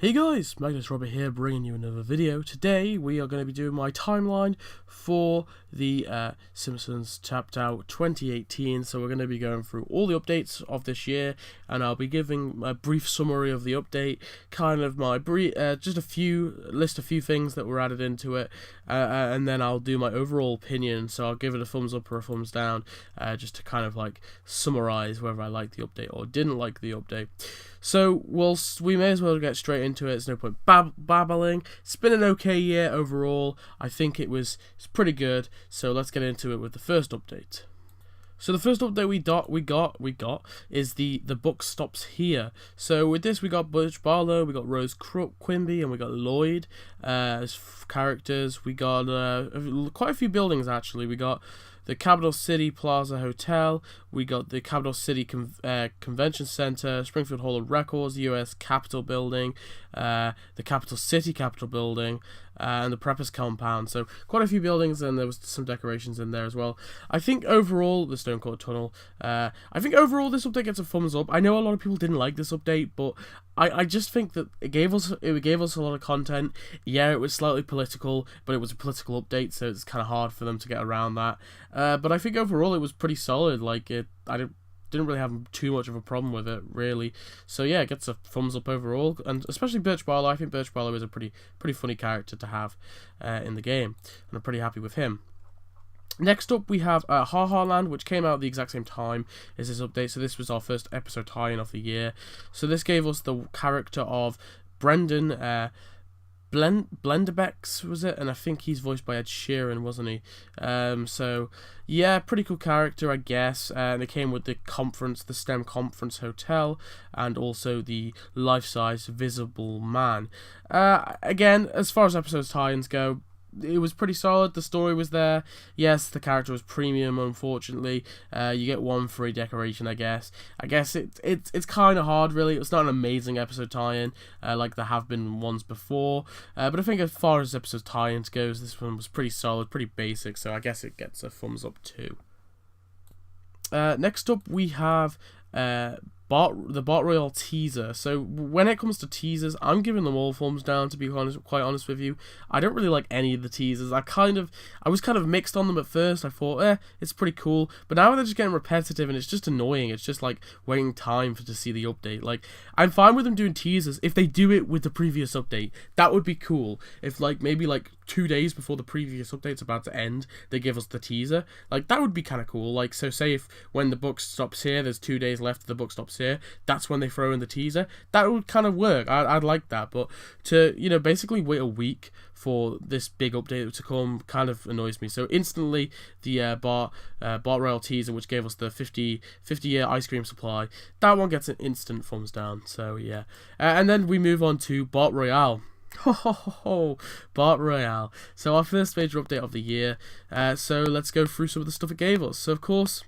Hey guys, Magnus Robert here, bringing you another video. Today we are going to be doing my timeline for the Simpsons Tapped Out 2018. So we're going to be going through all the updates of this year, and I'll be giving a brief summary of the update, kind of my just a few things that were added into it, and then I'll do my overall opinion. So I'll give it a thumbs up or a thumbs down, just to kind of like summarize whether I liked the update or didn't like the update. So we may as well get straight into it. There's no point babbling. It's been an okay year overall. I think it's pretty good. So let's get into it with the first update. So the first update we got is the book stops here. So with this we got Butch Barlow, we got Rose Quimby, and we got Lloyd as characters. We got quite a few buildings actually. We got the Capital City Plaza Hotel, we got the Capital City Convention Center, Springfield Hall of Records, the U.S. Capitol Building, the Capital City Capitol Building, and the Preppers Compound. So quite a few buildings, and there was some decorations in there as well. I think overall, the Stone Court Tunnel, I think overall this update gets a thumbs up. I know a lot of people didn't like this update, but I just think that it gave us a lot of content. Yeah, it was slightly political, but it was a political update, so it's kind of hard for them to get around that. But I think overall it was pretty solid. Like I didn't really have too much of a problem with it, really. So yeah, it gets a thumbs up overall, and especially Birch Barlow. I think Birch Barlow is a pretty funny character to have in the game, and I'm pretty happy with him. Next up, we have Ha Ha Land, which came out at the exact same time as this update. So this was our first episode tie-in of the year. So this gave us the character of Brendan Blenderbex, was it? And I think he's voiced by Ed Sheeran, wasn't he? So yeah, pretty cool character, I guess. And it came with the conference, the STEM Conference Hotel, and also the life-size Visible Man. Again, as far as episodes tie-ins go, it was pretty solid. The story was there. Yes, the character was premium, unfortunately. You get one free decoration, I guess. It's kind of hard, really. It's not an amazing episode tie-in like there have been ones before. But I think as far as episode tie-ins goes, this one was pretty solid, pretty basic, so I guess it gets a thumbs up too. Next up, we have the Bot Royale teaser. So when it comes to teasers, I'm giving them all thumbs down, to be quite honest with you. I don't really like any of the teasers. I was kind of mixed on them at first. I thought, it's pretty cool, but now they're just getting repetitive and it's just annoying. It's just like waiting time to see the update. Like, I'm fine with them doing teasers if they do it with the previous update. That would be cool. If maybe 2 days before the previous update's about to end, they give us the teaser. Like, that would be kind of cool. Like, so say if when the book stops here, there's 2 days left, the book stops here, that's when they throw in the teaser. That would kind of work. I'd like that. But to, basically wait a week for this big update to come kind of annoys me. So instantly, the Bot Royale teaser, which gave us the 50-year ice cream supply, that one gets an instant thumbs down. So yeah. And then we move on to Bot Royale. Bot Royale. So our first major update of the year. So let's go through some of the stuff it gave us. So of course,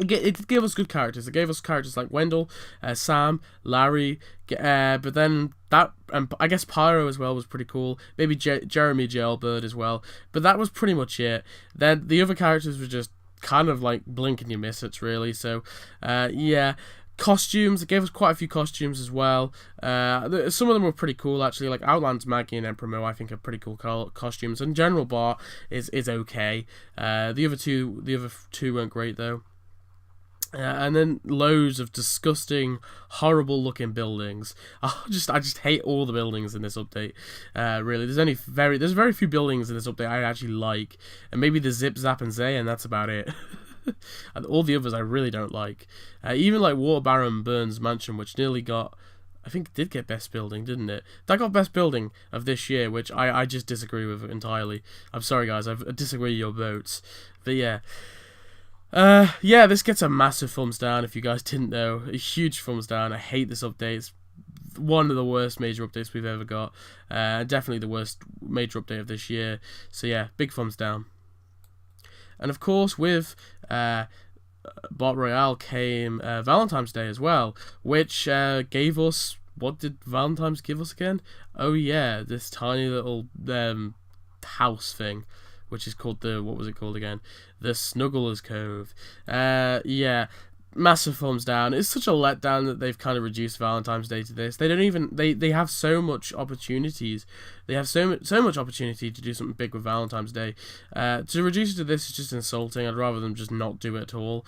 it gave us good characters. It gave us characters like Wendell, Sam, Larry, but then that, and I guess Pyro as well was pretty cool. Maybe Jeremy Jailbird as well. But that was pretty much it. Then the other characters were just kind of like blink and you miss it, really. So yeah. Costumes, it gave us quite a few costumes as well. Some of them were pretty cool, actually. Like Outland's Maggie and Emperor Mo, I think, are pretty cool costumes. And General Bar is okay. The other two weren't great though. And then loads of disgusting, horrible-looking buildings. I just hate all the buildings in this update. Really, there's very few buildings in this update I actually like, and maybe the Zip, Zap, and Zay, and that's about it. And all the others I really don't like. Even like Water Baron Burns Mansion, which nearly got, I think, did get Best Building, didn't it? That got Best Building of this year, which I just disagree with entirely. I'm sorry, guys, I disagree with your votes. But yeah. Yeah, this gets a massive thumbs down, if you guys didn't know. A huge thumbs down. I hate this update. It's one of the worst major updates we've ever got. Definitely the worst major update of this year. So yeah, big thumbs down. And of course, with Bot Royale came Valentine's Day as well, which gave us, what did Valentine's give us again? Oh yeah, this tiny little house thing, which is called what was it called again? The Snuggler's Cove. Yeah, massive thumbs down. It's such a letdown that they've kind of reduced Valentine's Day to this. They don't even they have so much opportunities. They have so much opportunity to do something big with Valentine's Day. To reduce it to this is just insulting. I'd rather them just not do it at all.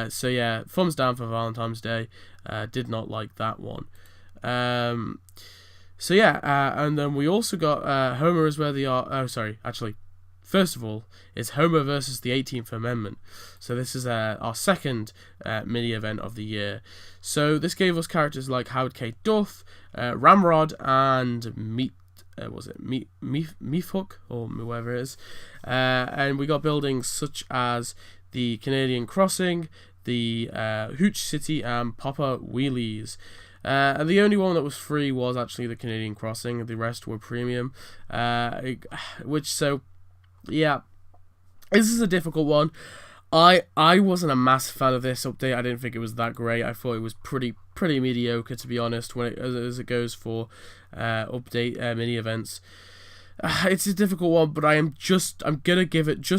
So yeah, thumbs down for Valentine's Day. Did not like that one. So yeah, and then we also got Homer is where the art. Oh, sorry, actually. First of all, it's Homer versus the 18th Amendment. So this is our second mini event of the year. So this gave us characters like Howard K. Duff, Ramrod, and Meathook, or whatever it is. And we got buildings such as the Canadian Crossing, the Hooch City, and Papa Wheelies. And the only one that was free was actually the Canadian Crossing. The rest were premium. Yeah, this is a difficult one. I wasn't a massive fan of this update. I didn't think it was that great. I thought it was pretty mediocre, to be honest, as it goes for update mini events. It's a difficult one, but I'm gonna give it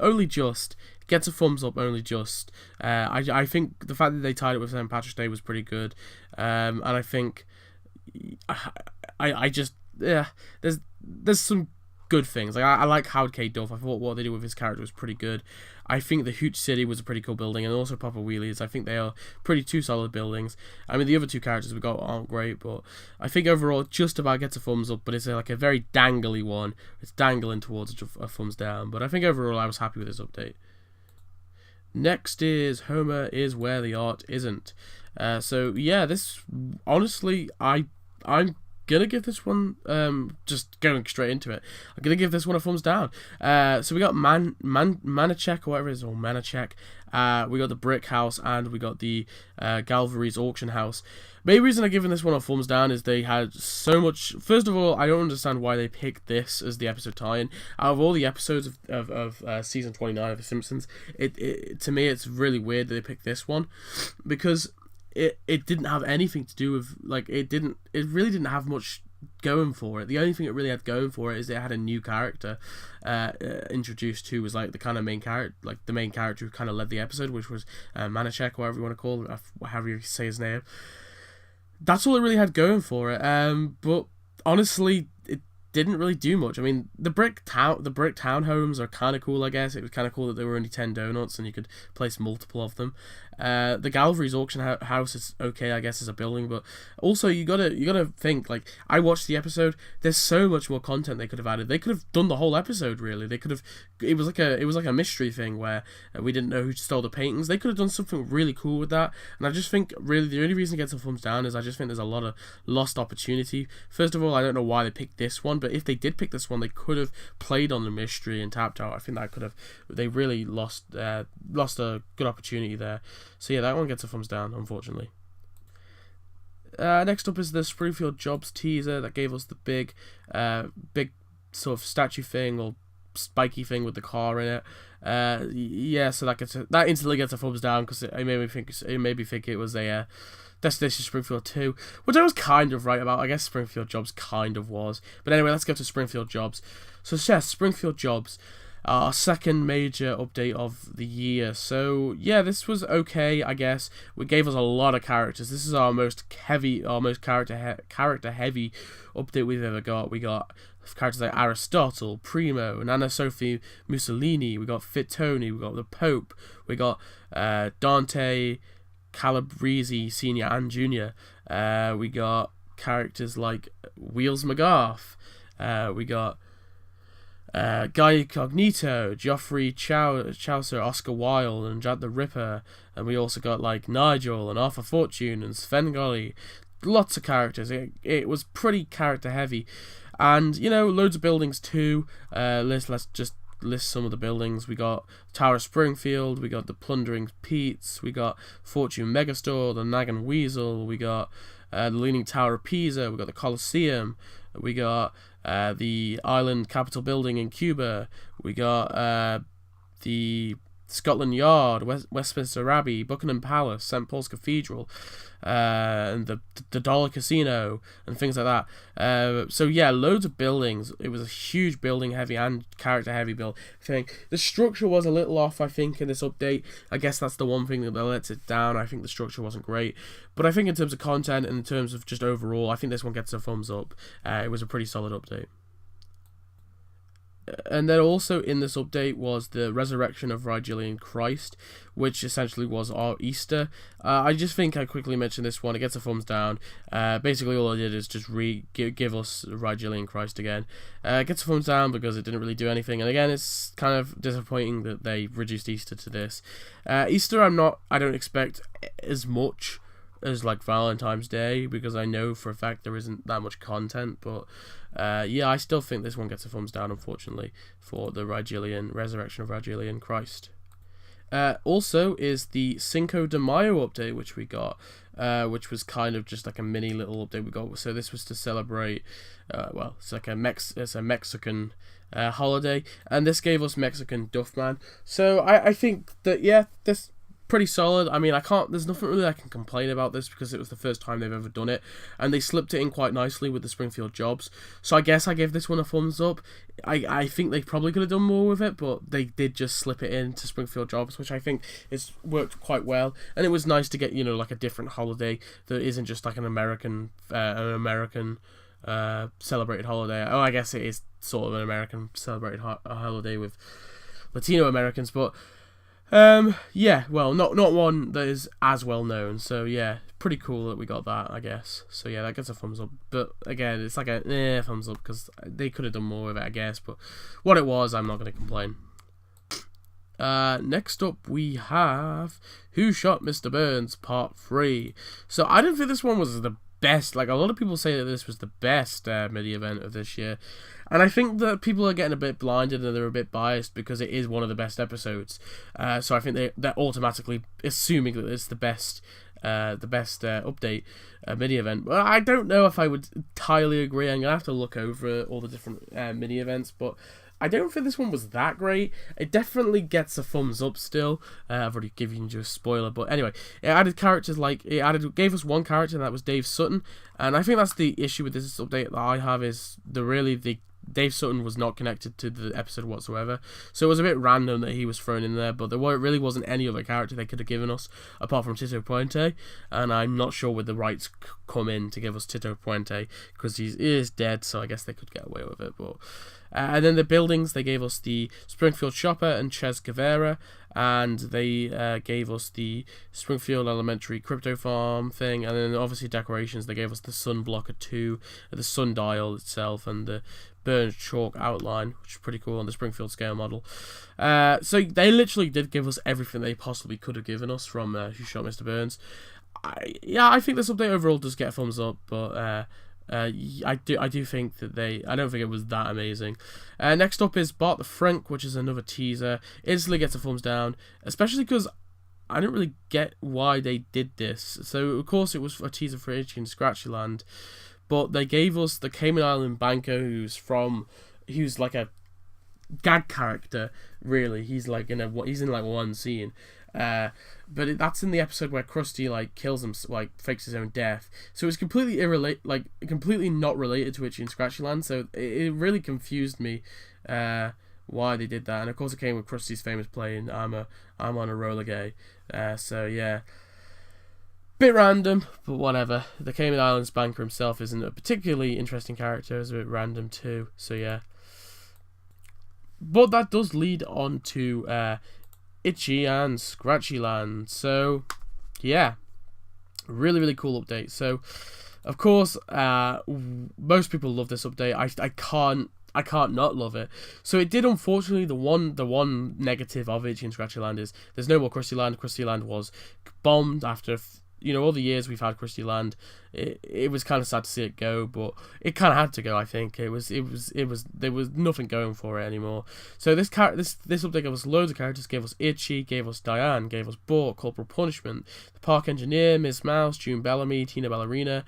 only just gets a thumbs up, only just. I think the fact that they tied it with St. Patrick's Day was pretty good, and I think there's some good things. Like I like Howard K. Duff. I thought what they did with his character was pretty good. I think the Hooch City was a pretty cool building, and also Papa Wheelies. I think they are two solid buildings. I mean, the other two characters we got aren't great, but I think overall just about gets a thumbs up. But it's like a very dangly one. It's dangling towards a thumbs down. But I think overall I was happy with this update. Next is Homer is where the art isn't. So yeah, this honestly I'm gonna give this one, just going straight into it, I'm gonna give this one a thumbs down. So we got Manachek, or whatever it is, or Manachek. We got the Brick House, and we got the Galvary's Auction House. Main reason I'm giving this one a thumbs down is they had so much. First of all, I don't understand why they picked this as the episode tie-in. Out of all the episodes of season 29 of The Simpsons, it to me it's really weird that they picked this one, because it didn't have anything to do with, like, it really didn't have much going for it. The only thing it really had going for it is it had a new character introduced, who was like the kind of main character, like the main character who kind of led the episode, which was Manachek, whatever you want to call it, however you say his name. That's all it really had going for it. But honestly, it didn't really do much. I mean, the brick townhomes are kind of cool, I guess. It was kind of cool that there were only 10 donuts and you could place multiple of them. The Gallery's Auction House is okay, I guess, as a building, but also you gotta think, like, I watched the episode. There's so much more content they could have added. They could have done the whole episode, really. They could have. It was like a mystery thing where we didn't know who stole the paintings. They could have done something really cool with that. And I just think really the only reason it gets a thumbs down is I just think there's a lot of lost opportunity. First of all, I don't know why they picked this one, but if they did pick this one, they could have played on the mystery and tapped out. I think that could have. They really lost a good opportunity there. So yeah, that one gets a thumbs down, unfortunately. Next up is the Springfield Jobs teaser that gave us the big sort of statue thing or spiky thing with the car in it. Yeah, so that instantly gets a thumbs down because it made me think it was a Destination Springfield 2, which I was kind of right about. I guess Springfield Jobs kind of was. But anyway, let's go to Springfield Jobs. So yeah, Springfield Jobs. Our second major update of the year. So yeah, this was okay, I guess. It gave us a lot of characters. This is our most character heavy update we've ever got. We got characters like Aristotle, Primo, Nana Sophie Mussolini. We got Fit Tony. We got the Pope. We got Dante Calabrese Senior and Junior. We got characters like Wheels McGarth. We got Guy Cognito, Geoffrey Chaucer, Oscar Wilde, and Jack the Ripper, and we also got like Nigel and Arthur Fortune and Svengali. Lots of characters. It was pretty character heavy, and loads of buildings too. Let's just list some of the buildings. We got Tower of Springfield. We got the Plundering Pete's. We got Fortune Megastore, the Naggin Weasel. We got the Leaning Tower of Pisa. We got the Colosseum. We got the Island Capitol Building in Cuba. We got the Scotland Yard, Westminster Abbey, Buckingham Palace, St Paul's Cathedral, and the Dollar Casino, and things like that. So yeah, loads of buildings. It was a huge building heavy and character heavy build thing. The structure was a little off, I think, in this update. I guess that's the one thing that lets it down. I think the structure wasn't great, but I think in terms of content and in terms of just overall, I think this one gets a thumbs up. It was a pretty solid update. And then also in this update was the resurrection of Rigelian Christ, which essentially was our Easter. I just think I quickly mentioned this one. It gets a thumbs down. Basically all I did is just give us Rigelian Christ again. It gets a thumbs down because it didn't really do anything. And again, it's kind of disappointing that they reduced Easter to this. Easter I don't expect as much as like Valentine's Day, because I know for a fact there isn't that much content, but yeah, I still think this one gets a thumbs down, unfortunately, for the resurrection of Rigelian Christ. Also is the Cinco de Mayo update, which we got, which was kind of just like a mini little update we got. So this was to celebrate, well, it's like it's a Mexican holiday, and this gave us Mexican Duffman. So I think that, yeah, this pretty solid. I mean, there's nothing really I can complain about this, because it was the first time they've ever done it, and they slipped it in quite nicely with the Springfield Jobs. So I guess I give this one a thumbs up. I think they probably could have done more with it, but they did just slip it into Springfield Jobs, which I think is worked quite well. And it was nice to get, like a different holiday that isn't just like an American celebrated holiday. Oh, I guess it is sort of an American celebrated holiday with Latino Americans, but yeah, well, not one that is as well known. So yeah, pretty cool that we got that, I guess. So yeah, that gets a thumbs up. But again, it's like a thumbs up, because they could have done more with it, I guess. But what it was, I'm not going to complain. Next up we have Who Shot Mr. Burns Part 3. So I don't think this one was the best. Like, a lot of people say that this was the best mini event of this year, and I think that people are getting a bit blinded and they're a bit biased because it is one of the best episodes. So I think they're automatically assuming that it's the best update mini event. But I don't know if I would entirely agree. I'm gonna have to look over all the different mini events, but I don't think this one was that great. It definitely gets a thumbs up still. I've already given you a spoiler, but anyway, it added characters like gave us one character, and that was Dave Sutton. And I think that's the issue with this update that I have, is the Dave Sutton was not connected to the episode whatsoever, so it was a bit random that he was thrown in there. But there really wasn't any other character they could have given us apart from Tito Puente, and I'm not sure where the rights come in to give us Tito Puente, because he is dead, so I guess they could get away with it. But and then the buildings, they gave us the Springfield Shopper and Ches Guevara, and they gave us the Springfield Elementary Crypto Farm thing, and then obviously decorations, they gave us the Sun Blocker 2, the sundial itself, and the Burns Chalk outline, which is pretty cool on the Springfield scale model. So they literally did give us everything they possibly could have given us from Who Shot Mr. Burns. I think this update overall does get a thumbs up, but I do think that I don't think it was that amazing. Next up is Bart the Frank, which is another teaser. Instantly gets a thumbs down, especially because I don't really get why they did this. So of course it was a teaser for Itchy and Scratchy Land, but they gave us the Cayman Island banker, who's like a gag character. Really, he's in like one scene. But that's in the episode where Krusty kills him, fakes his own death. So it's completely completely not related to Itchy and Scratchy Land. So it really confused me why they did that. And of course, it came with Krusty's famous playing "I'm on a roller gay." So yeah, bit random, but whatever. The Cayman Islands banker himself isn't a particularly interesting character. It's a bit random too. So yeah, but that does lead on to Itchy and Scratchy Land. So yeah, really, really cool update. So of course, most people love this update. I can't not love it. So it did, unfortunately, the one negative of Itchy and Scratchy Land is there's no more Krusty Land. Krusty Land was bombed after all the years we've had Krusty Land. It was kind of sad to see it go, but it kind of had to go. I think there was nothing going for it anymore. So this update gave us loads of characters. Gave us Itchy, gave us Diane, gave us Bort, Corporal Punishment, the Park Engineer, Miss Mouse, June Bellamy, Tina Ballerina.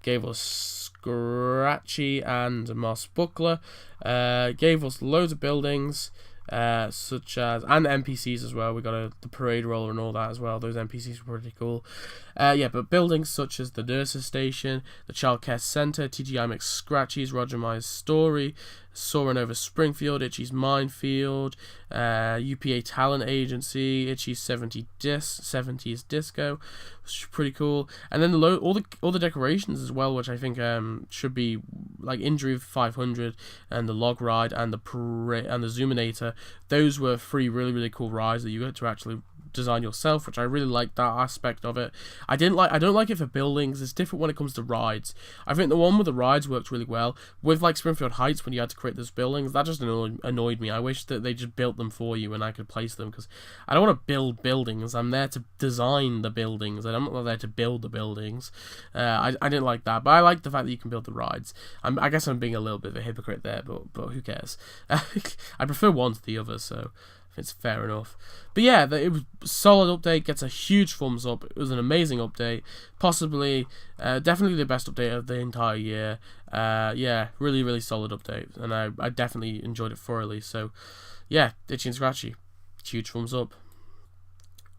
Gave us Scratchy and Moss Buckler. Gave us loads of buildings. such as, and NPCs as well. We got the parade roller and all that as well. Those NPCs were pretty cool. Yeah, but buildings such as the nurses station, the childcare centre, TGI McScratchy's Roger Myers Story, Soaring Over Springfield, Itchy's Minefield, UPA Talent Agency, Itchy's 70s Disco, which is pretty cool. And then all the decorations as well, which I think should be like Injury 500 and the Log Ride and the Parade and the Zoominator. Those were 3 really, really cool rides that you get to actually design yourself, which I really like that aspect of it. I don't like it for buildings. It's different when it comes to rides. I think the one with the rides worked really well. With like Springfield Heights, when you had to create those buildings, that just annoyed me. I wish that they just built them for you and I could place them, because I don't want to build buildings. I'm there to design the buildings. I'm not there to build the buildings. I didn't like that, but I like the fact that you can build the rides. I guess I'm being a little bit of a hypocrite there, but who cares? I prefer one to the other, so it's fair enough. But yeah, it was a solid update, gets a huge thumbs up. It was an amazing update, possibly, definitely the best update of the entire year. Yeah, really, really solid update, and I definitely enjoyed it thoroughly. So yeah, Itchy and Scratchy, huge thumbs up.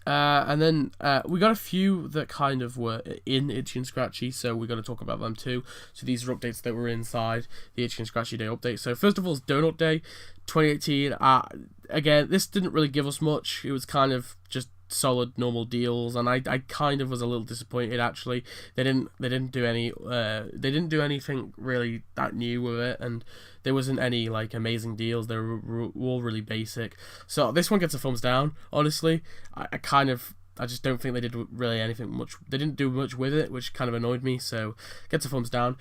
And then we got a few that kind of were in Itchy and Scratchy, so we're going to talk about them too. So these are updates that were inside the Itchy and Scratchy Day update. So first of all is Donut Day 2018. Again, this didn't really give us much. It was kind of just solid normal deals, and I kind of was a little disappointed actually. They didn't do anything really that new with it, and there wasn't any like amazing deals. They were all really basic. So this one gets a thumbs down. Honestly, I just don't think they did really anything much. They didn't do much with it, which kind of annoyed me, so gets a thumbs down.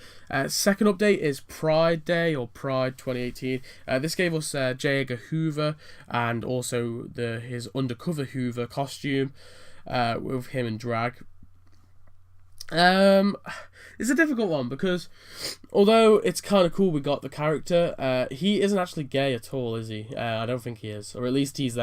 Second update is Pride Day, or Pride 2018. This gave us J. Edgar Hoover and also his undercover Hoover costume with him in drag. It's a difficult one, because although it's kind of cool we got the character, he isn't actually gay at all, is he? I don't think he is, or at least he's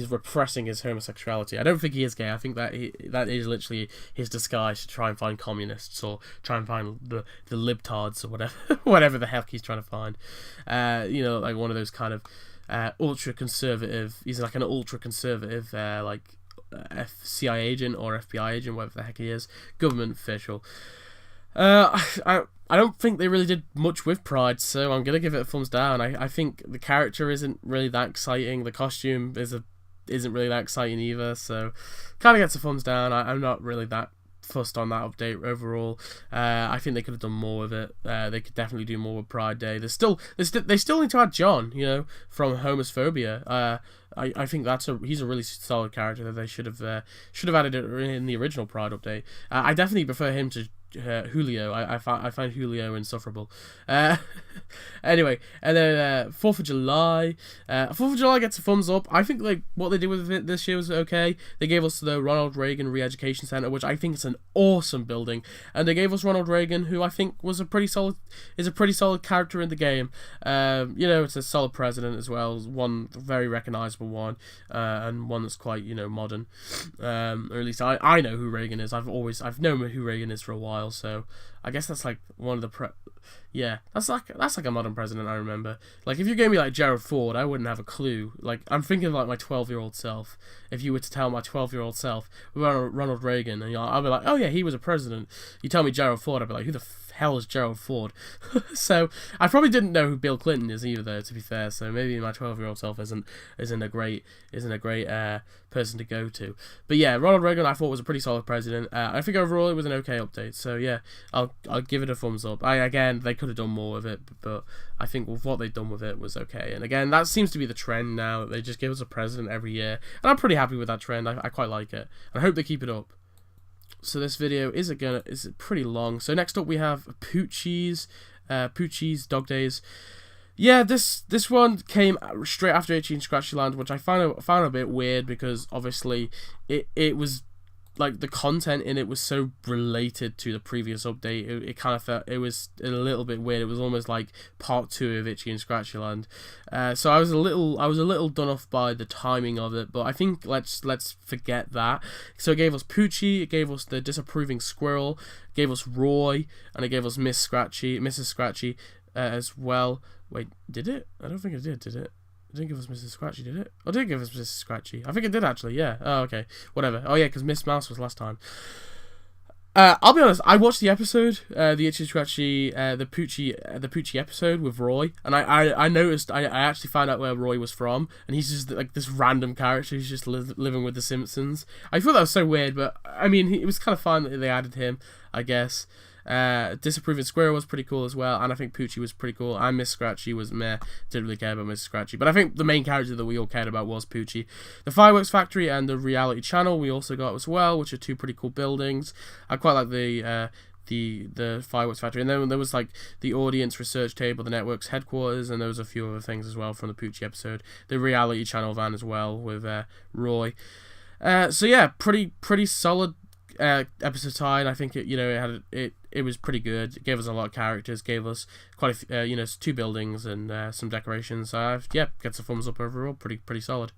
repressing his homosexuality. I don't think he is gay. I think that is literally his disguise to try and find communists, or try and find the libtards, or whatever the heck he's trying to find. Like one of those kind of ultra conservative. He's like an ultra conservative CIA agent or FBI agent, whatever the heck he is, government official. I don't think they really did much with Pride, so I'm gonna give it a thumbs down. I think the character isn't really that exciting. The costume isn't really that exciting either, so kind of gets a thumbs down. I'm not really that fussed on that update overall. I think they could have done more with it. They could definitely do more with Pride Day. They still need to add John, from Homophobia. I think he's a really solid character that they should have added it in the original Pride update. I definitely prefer him to Julio. I find Julio insufferable. Anyway, and then 4th of July. 4th of July gets a thumbs up. I think what they did with it this year was okay. They gave us the Ronald Reagan Re-Education Center, which I think is an awesome building, and they gave us Ronald Reagan, who I think is a pretty solid character in the game. It's a solid president as well, one very recognizable one, and one that's quite modern. Or at least I know who Reagan is. I've known who Reagan is for a while, so I guess that's like one of the that's like a modern president I remember. Like if you gave me like Gerald Ford, I wouldn't have a clue. Like I'm thinking of like my 12-year-old self. If you were to tell my 12-year-old self Ronald Reagan, and I'll be like, oh yeah, he was a president. You tell me Gerald Ford, I'd be like, who the hell is Gerald Ford? So I probably didn't know who Bill Clinton is either, though, to be fair. So maybe my 12-year-old self isn't a great person to go to. But yeah, Ronald Reagan I thought was a pretty solid president. I think overall it was an okay update. So yeah, I'll give it a thumbs up. Again, they could have done more with it, but I think what they've done with it was okay. And again, that seems to be the trend now. They just give us a president every year, and I'm pretty happy with that trend. I quite like it, and I hope they keep it up. So this video is pretty long. So next up we have Poochie's Dog Days. Yeah, this one came straight after Itchy and Scratchy Land, which I found a bit weird, because obviously it was like the content in it was so related to the previous update. It kind of felt it was a little bit weird. It was almost like part 2 of Itchy and Scratchy Land. So I was a little done off by the timing of it, but I think let's forget that. So it gave us Poochie, it gave us the disapproving squirrel, it gave us Roy, and it gave us Mrs. Scratchy as well. Wait, did it? I don't think it did it? It didn't give us Mrs. Scratchy, did it? Oh, it did give us Mrs. Scratchy. I think it did, actually, yeah. Oh, okay. Whatever. Oh, yeah, because Miss Mouse was last time. I'll be honest, I watched the episode, the Itchy and Scratchy, the Poochie episode with Roy, and I noticed, I actually found out where Roy was from, and he's just like this random character who's just living with the Simpsons. I thought that was so weird, but I mean, it was kind of fun that they added him, I guess. Disapproving Squirrel was pretty cool as well, and I think Poochie was pretty cool, and Miss Scratchy was meh, didn't really care about Miss Scratchy, but I think the main character that we all cared about was Poochie. The Fireworks Factory and the Reality Channel we also got as well, which are two pretty cool buildings. I quite like the Fireworks Factory, and then there was like the Audience Research Table, the network's headquarters, and there was a few other things as well from the Poochie episode. The Reality Channel van as well with Roy. So yeah, pretty solid episode 10. I think it was pretty good. It gave us a lot of characters, gave us quite a 2 buildings and some decorations. Yeah, gets a thumbs up overall. Pretty solid.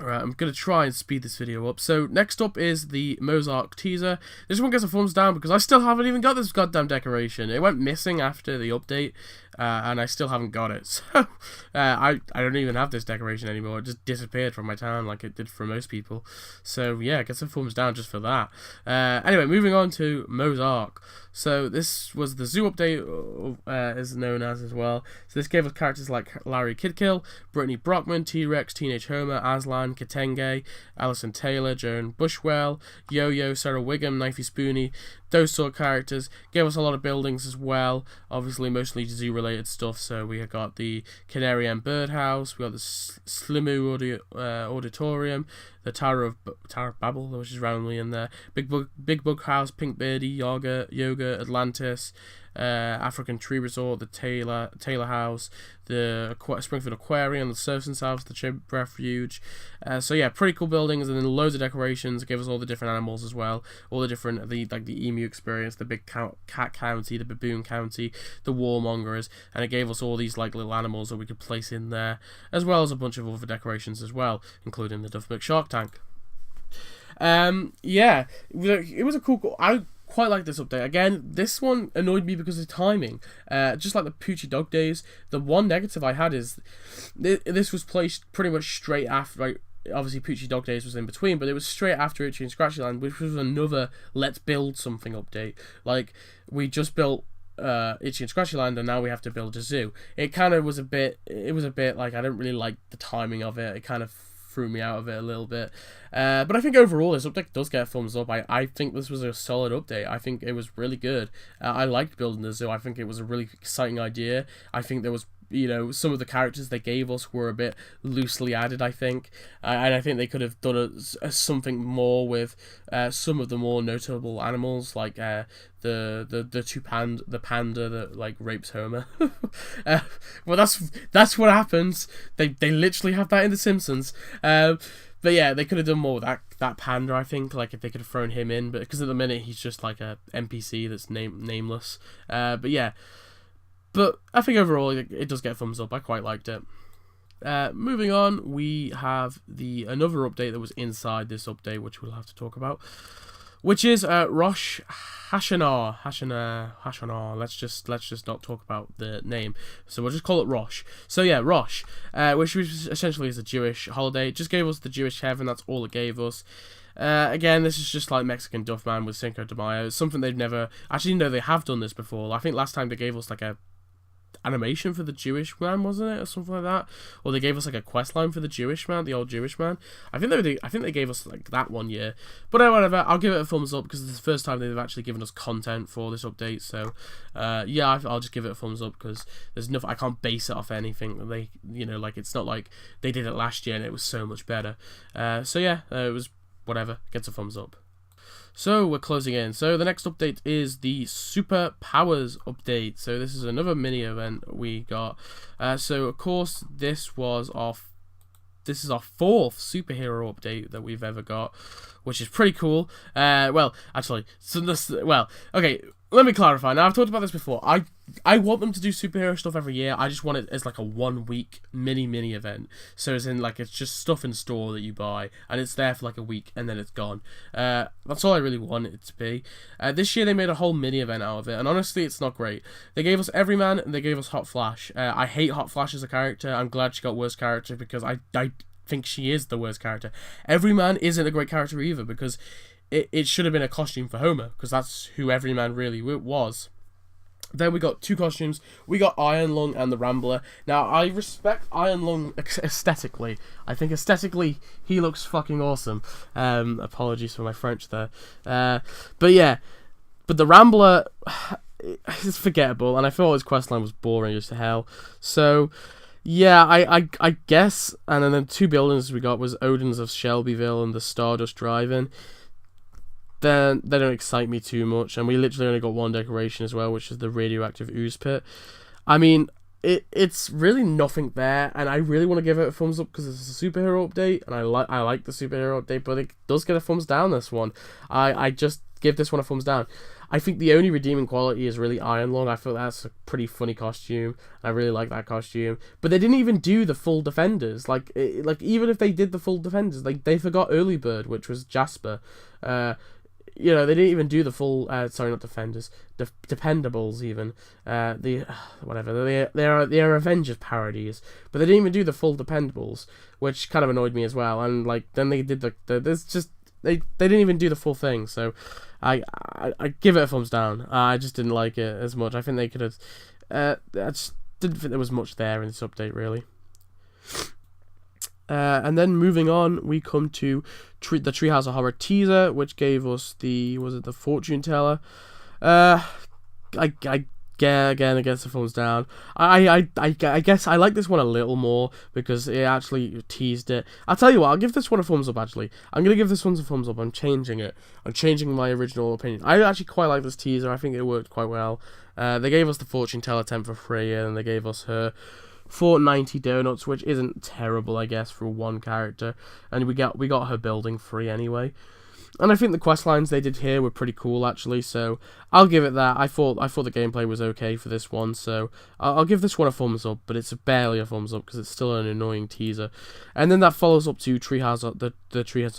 Alright, I'm going to try and speed this video up. So, next up is the Mozart teaser. This one gets a thumbs down because I still haven't even got this goddamn decoration. It went missing after the update, and I still haven't got it. So, I don't even have this decoration anymore. It just disappeared from my town like it did for most people. So, yeah, it gets a thumbs down just for that. Anyway, moving on to Mozart. So, this was the zoo update, as known as well. So, this gave us characters like Larry Kidkill, Brittany Brockman, T-Rex, Teenage Homer, Aslan, Katenge, Alison Taylor, Joan Bushwell, Yo-Yo, Sarah Wiggum, Knifey Spoony, those sort of characters. Gave us a lot of buildings as well, obviously mostly zoo-related stuff. So we got the Canary and Birdhouse, we got the Slimu Auditorium, the Tower of Babel, which is randomly in there, Big Bug House, Pink Birdie, Yoga, Atlantis, African Tree Resort, the Taylor House, the Springfield Aquarium, the Surfson's House, the Chimp Refuge. So yeah, pretty cool buildings, and then loads of decorations. It gave us all the different animals as well, all the different the emu experience, the big cat county, the baboon county, the warmongers, and it gave us all these like little animals that we could place in there, as well as a bunch of other decorations as well, including the Duff McShark tank. Yeah, it was a cool. I quite like this update. Again, this one annoyed me because of timing. Just like the Poochie Dog Days, the one negative I had is this was placed pretty much straight after. Like, obviously, Poochie Dog Days was in between, but it was straight after Itchy and Scratchy Land, which was another let's build something update. Like, we just built Itchy and Scratchy Land, and now we have to build a zoo. It kind of was a bit. It was a bit like I didn't really like the timing of it. It kind of threw me out of it a little bit, but I think overall this update does get a thumbs up. I think this was a solid update. I think it was really good. I liked building the zoo. I think it was a really exciting idea. I think there was, some of the characters they gave us were a bit loosely added, I think, and I think they could have done something more with some of the more notable animals, like the panda that like rapes Homer. Well, that's what happens. They literally have that in The Simpsons. But yeah, they could have done more with that panda, I think. Like, if they could have thrown him in, but because at the minute he's just like a NPC that's nameless. But yeah. But I think overall it does get a thumbs up. I quite liked it. Moving on, we have another update that was inside this update, which we'll have to talk about, which is Rosh Hashanah. Let's just not talk about the name. So we'll just call it Rosh. So yeah, Rosh, which essentially is a Jewish holiday. It just gave us the Jewish heaven. That's all it gave us. Again, this is just like Mexican Duffman with Cinco de Mayo. It's something they've never... Actually, no, they have done this before. I think last time they gave us like a animation for the Jewish man, wasn't it, or something like that? Or they gave us like a quest line for the Jewish man, the old Jewish man. I think they gave us like that one year. But whatever, I'll give it a thumbs up because it's the first time they've actually given us content for this update. So yeah, I'll just give it a thumbs up because there's nothing. I can't base it off anything. They, like, it's not like they did it last year and it was so much better. So yeah, it was whatever. Gets a thumbs up. So we're closing in. So the next update is the Super Powers update. So this is another mini event we got. So of course this is our 4th superhero update that we've ever got, which is pretty cool. Well, actually, so this, well, okay. Let me clarify. Now, I've talked about this before. I want them to do superhero stuff every year. I just want it as like a 1 week mini event. So as in like it's just stuff in store that you buy and it's there for like a week and then it's gone. That's all I really want it to be. This year they made a whole mini event out of it, and honestly it's not great. They gave us Everyman and they gave us Hot Flash. I hate Hot Flash as a character. I'm glad she got worst character because I think she is the worst character. Everyman isn't a great character either because it should have been a costume for Homer, because that's who Everyman really was. Then we got 2 costumes. We got Iron Lung and the Rambler. Now, I respect Iron Lung aesthetically. I think aesthetically, he looks fucking awesome. Apologies for my French there. But yeah, but the Rambler is forgettable, and I thought his questline was boring as hell. So yeah, I guess. And then the 2 buildings we got was Odin's of Shelbyville and the Stardust Drive-In. They don't excite me too much, and we literally only got 1 decoration as well, which is the radioactive ooze pit. I mean, it's really nothing there, and I really want to give it a thumbs up because it's a superhero update, and I like the superhero update, but it does get a thumbs down, this one. I just give this one a thumbs down. I think the only redeeming quality is really Iron Lung. I feel that's a pretty funny costume. I really like that costume. But they didn't even do the full Defenders. Like even if they did the full Defenders, they forgot Early Bird, which was Jasper. They didn't even do the full. Sorry, not Defenders. Dependables even. Whatever. They are Avengers parodies, but they didn't even do the full Dependables, which kind of annoyed me as well. And then they did they didn't even do the full thing. So I give it a thumbs down. I just didn't like it as much. I think they could have. I just didn't think there was much there in this update really. And then moving on, we come to the Treehouse of Horror teaser, which gave us the fortune teller. Again, a thumbs down. I guess I like this one a little more because it actually teased it. I'll tell you what, I'll give this one a thumbs up. Actually, I'm gonna give this one a thumbs up. I'm changing it. I'm changing my original opinion. I actually quite like this teaser. I think it worked quite well. They gave us the fortune teller tent for free, and they gave us her for 90 donuts, which isn't terrible, I guess, for 1 character. And we got her building free anyway. And I think the quest lines they did here were pretty cool, actually. So I'll give it that. I thought the gameplay was okay for this one, so I'll give this one a thumbs up. But it's barely a thumbs up because it's still an annoying teaser. And then that follows up to the Treehouse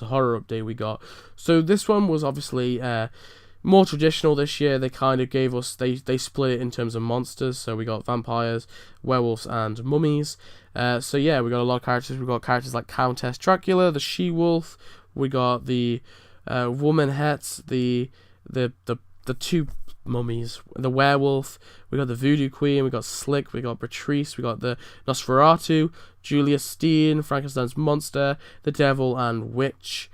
of Horror update we got. So this one was obviously more traditional this year. They kind of gave us, they split it in terms of monsters, so we got vampires, werewolves, and mummies. So yeah, we got a lot of characters. We got characters like Countess Dracula, the she-wolf. We got the woman het, the 2 mummies, the werewolf. We got the voodoo queen. We got Slick. We got Patrice. We got the Nosferatu, Julia Steen, Frankenstein's monster, the devil, and witch.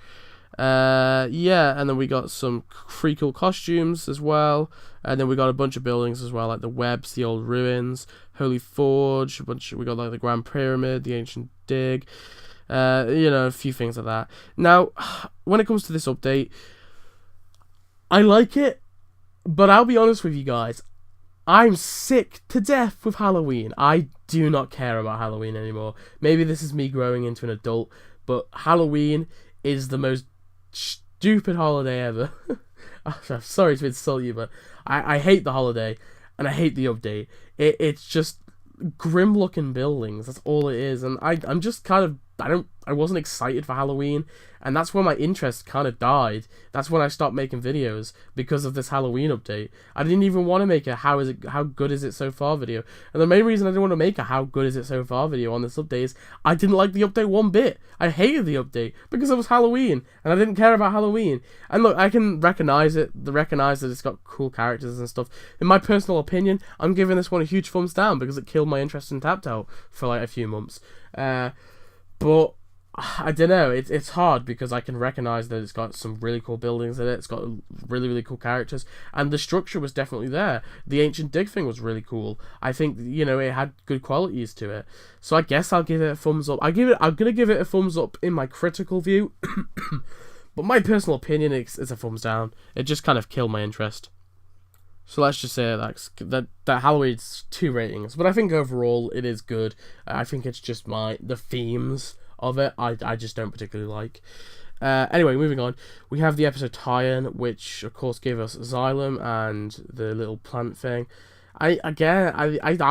And then we got some free cool costumes as well, and then we got a bunch of buildings as well, like the Webs, the Old Ruins, Holy Forge, we got like the Grand Pyramid, the Ancient Dig, a few things like that. Now, when it comes to this update, I like it, but I'll be honest with you guys, I'm sick to death with Halloween. I do not care about Halloween anymore. Maybe this is me growing into an adult, but Halloween is the most stupid holiday ever. I'm sorry to insult you, but I hate the holiday and I hate the update. It's just grim looking buildings. That's all it is, and I'm just kind of I wasn't excited for Halloween, and that's when my interest kind of died. That's when I stopped making videos because of this Halloween update. I didn't even want to make a how good is it so far video, and the main reason I didn't want to make a how good is it so far video on this update is I didn't like the update one bit. I hated the update because it was Halloween, and I didn't care about Halloween. And look, I can recognize that it's got cool characters and stuff. In my personal opinion, I'm giving this one a huge thumbs down because it killed my interest in Tapped Out for like a few months. But I don't know, it's hard because I can recognize that it's got some really cool buildings in it, it's got really, really cool characters, and the structure was definitely there. The Ancient Dig thing was really cool. I think, it had good qualities to it. So I guess I'll give it a thumbs up. I'm gonna give it a thumbs up in my critical view, but my personal opinion is a thumbs down. It just kind of killed my interest. So let's just say that Halloween's 2 ratings, but I think overall it is good. I think it's just the themes of it I just don't particularly like. Anyway, moving on. We have the episode tie-in, which of course gave us Xylem and the little plant thing. I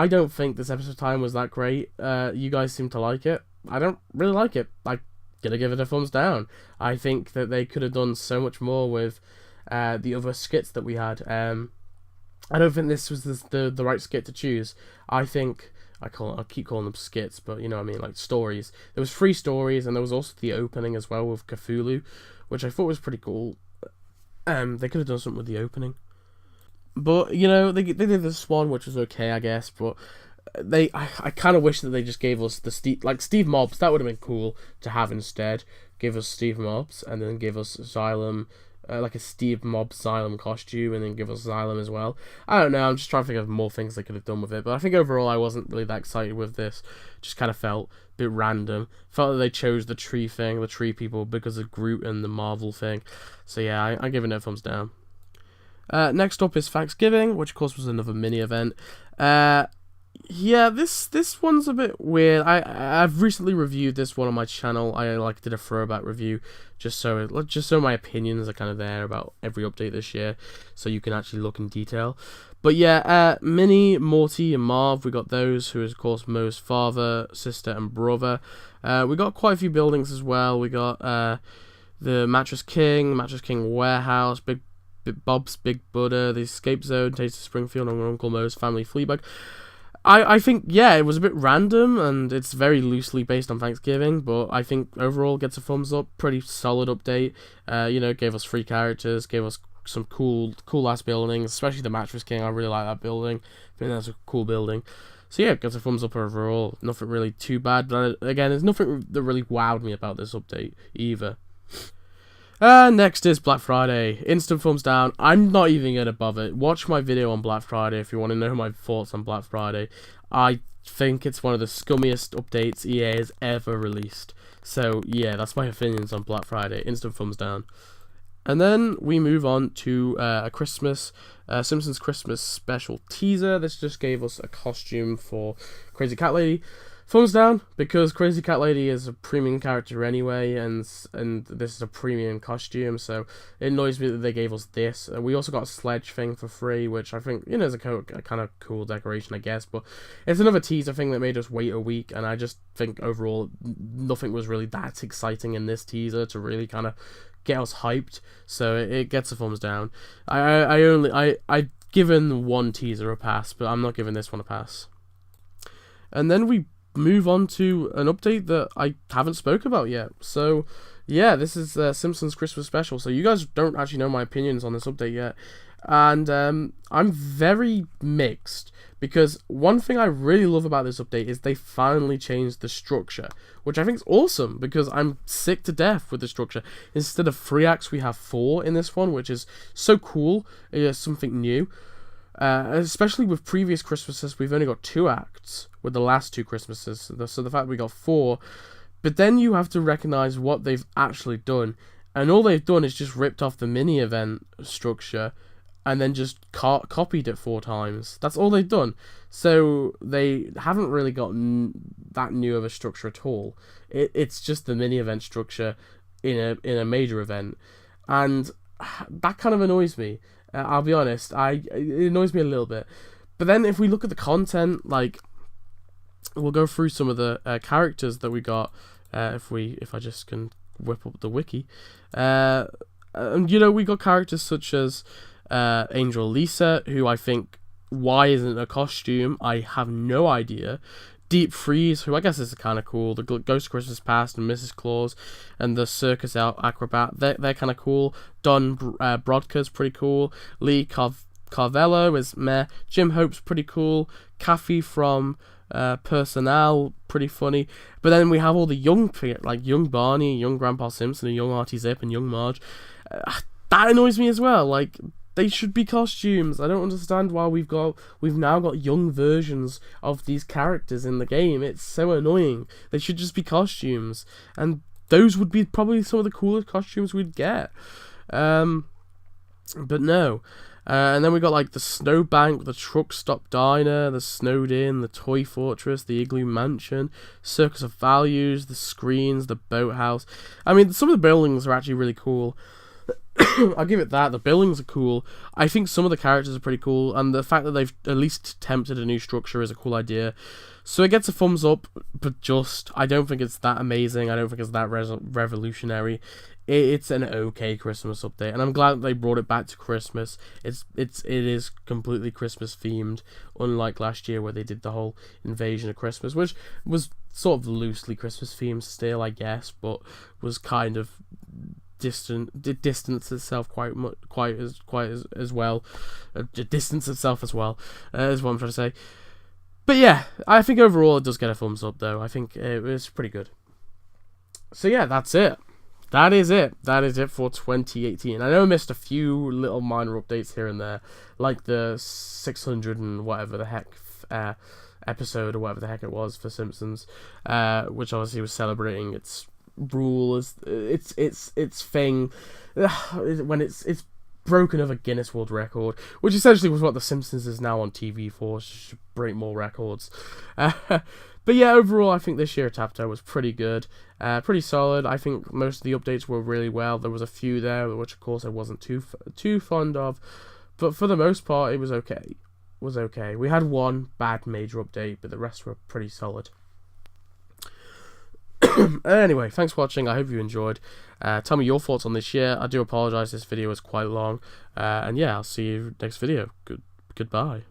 don't think this episode tie-in was that great. You guys seem to like it. I don't really like it. I'm gonna give it a thumbs down. I think that they could have done so much more with the other skits that we had. I don't think this was the right skit to choose. I think I keep calling them skits, but you know what I mean, like stories. There was 3 stories, and there was also the opening as well with Cthulhu, which I thought was pretty cool. They could have done something with the opening, but you know they did this one, which was okay, I guess. But I kind of wish that they just gave us the Steve Mobs. That would have been cool to have instead. Give us Steve Mobs, and then give us Xylem. Like a Steve Mob Xylem costume, and then give us Xylem as well. I don't know, I'm just trying to think of more things they could have done with it, but I think overall I wasn't really that excited with this. Just kind of felt a bit random. Felt that they chose the tree thing, the tree people, because of Groot and the Marvel thing. So yeah, I'm giving it a thumbs down. Next up is Thanksgiving, which of course was another mini event. Yeah, this one's a bit weird. I've recently reviewed this one on my channel. I did a throwback review, just so my opinions are kind of there about every update this year, so you can actually look in detail. But yeah, Minnie, Morty, and Marv, we got those, who is of course Mo's father, sister, and brother. We got quite a few buildings as well. We got the Mattress King Warehouse, Big Bob's Big Buddha, the Escape Zone, Taste of Springfield, and Uncle Mo's Family Fleabag. I think, yeah, it was a bit random, and it's very loosely based on Thanksgiving, but I think overall gets a thumbs up. Pretty solid update. You know, gave us 3 characters, gave us some cool ass buildings, especially the Mattress King. I really like that building. I think that's a cool building. So yeah, gets a thumbs up overall. Nothing really too bad, but again, there's nothing that really wowed me about this update either. Next is Black Friday. Instant thumbs down. I'm not even going to bother. Watch my video on Black Friday if you want to know my thoughts on Black Friday. I think it's one of the scummiest updates EA has ever released. So yeah, that's my opinions on Black Friday. Instant thumbs down. And then we move on to a Simpsons Christmas special teaser. This just gave us a costume for Crazy Cat Lady. Thumbs down, because Crazy Cat Lady is a premium character anyway, and this is a premium costume, so it annoys me that they gave us this. We also got a sledge thing for free, which I think, you know, is a kind of cool decoration, I guess, but it's another teaser thing that made us wait a week, and I just think overall nothing was really that exciting in this teaser to really kind of get us hyped, so it gets a thumbs down. I've given one teaser a pass, but I'm not giving this one a pass. And then we move on to an update that I haven't spoke about yet. So yeah, this is Simpsons Christmas special. So you guys don't actually know my opinions on this update yet, and I'm very mixed, because one thing I really love about this update is they finally changed the structure, which I think is awesome, because I'm sick to death with the structure. Instead of 3 acts, we have 4 in this one, which is so cool. It is something new. Especially with previous Christmases, we've only got 2 acts with the last 2 Christmases, so the fact we got 4, but then you have to recognise what they've actually done, and all they've done is just ripped off the mini-event structure, and then just copied it 4 times. That's all they've done, so they haven't really got that new of a structure at all. It's just the mini-event structure in a major event, and that kind of annoys me. I'll be honest, it annoys me a little bit. But then if we look at the content, like, we'll go through some of the characters that we got, if I just can whip up the wiki. And, you know, we got characters such as Angel Lisa, who I think, why isn't a costume? I have no idea. Deep Freeze, who I guess is kind of cool. The Ghost of Christmas Past and Mrs. Claus and the Circus Acrobat, they're kind of cool. Don Brodka's pretty cool. Lee Carvello is meh. Jim Hope's pretty cool. Kathy from Personnel, pretty funny. But then we have all the young, like young Barney, young Grandpa Simpson, and young Artie Zip, and young Marge. That annoys me as well. Like, they should be costumes. I don't understand why we've now got young versions of these characters in the game. It's so annoying. They should just be costumes, and those would be probably some of the coolest costumes we'd get. But no. And then we got like the Snowbank, the Truck Stop Diner, the Snowed Inn, the Toy Fortress, the Igloo Mansion, Circus of Values, the Screens, the Boathouse. I mean, some of the buildings are actually really cool. I'll give it that. The buildings are cool. I think some of the characters are pretty cool, and the fact that they've at least attempted a new structure is a cool idea. So it gets a thumbs up, but I don't think it's that amazing. I don't think it's that revolutionary. It's an okay Christmas update, and I'm glad that they brought it back to Christmas. It is completely Christmas themed, unlike last year where they did the whole Invasion of Christmas, which was sort of loosely Christmas themed still, I guess, but was kind of distance itself quite as well, distance itself as well, is what I'm trying to say. But yeah, I think overall it does get a thumbs up though. I think it was pretty good. So yeah, that's it. That is it for 2018. I know I missed a few little minor updates here and there, like the 600 and whatever the heck episode or whatever the heck it was for Simpsons, which obviously was celebrating its rule as its thing when it's broken of a Guinness World Record, which essentially was what the Simpsons is now on TV for, to break more records. But yeah, overall, I think this year Tapto was pretty good, pretty solid. I think most of the updates were really well. There was a few there, which of course I wasn't too fond of, but for the most part, it was okay. We had one bad major update, but the rest were pretty solid. Anyway, thanks for watching. I hope you enjoyed. Tell me your thoughts on this year. I do apologise, this video is quite long. And yeah, I'll see you next video. Goodbye.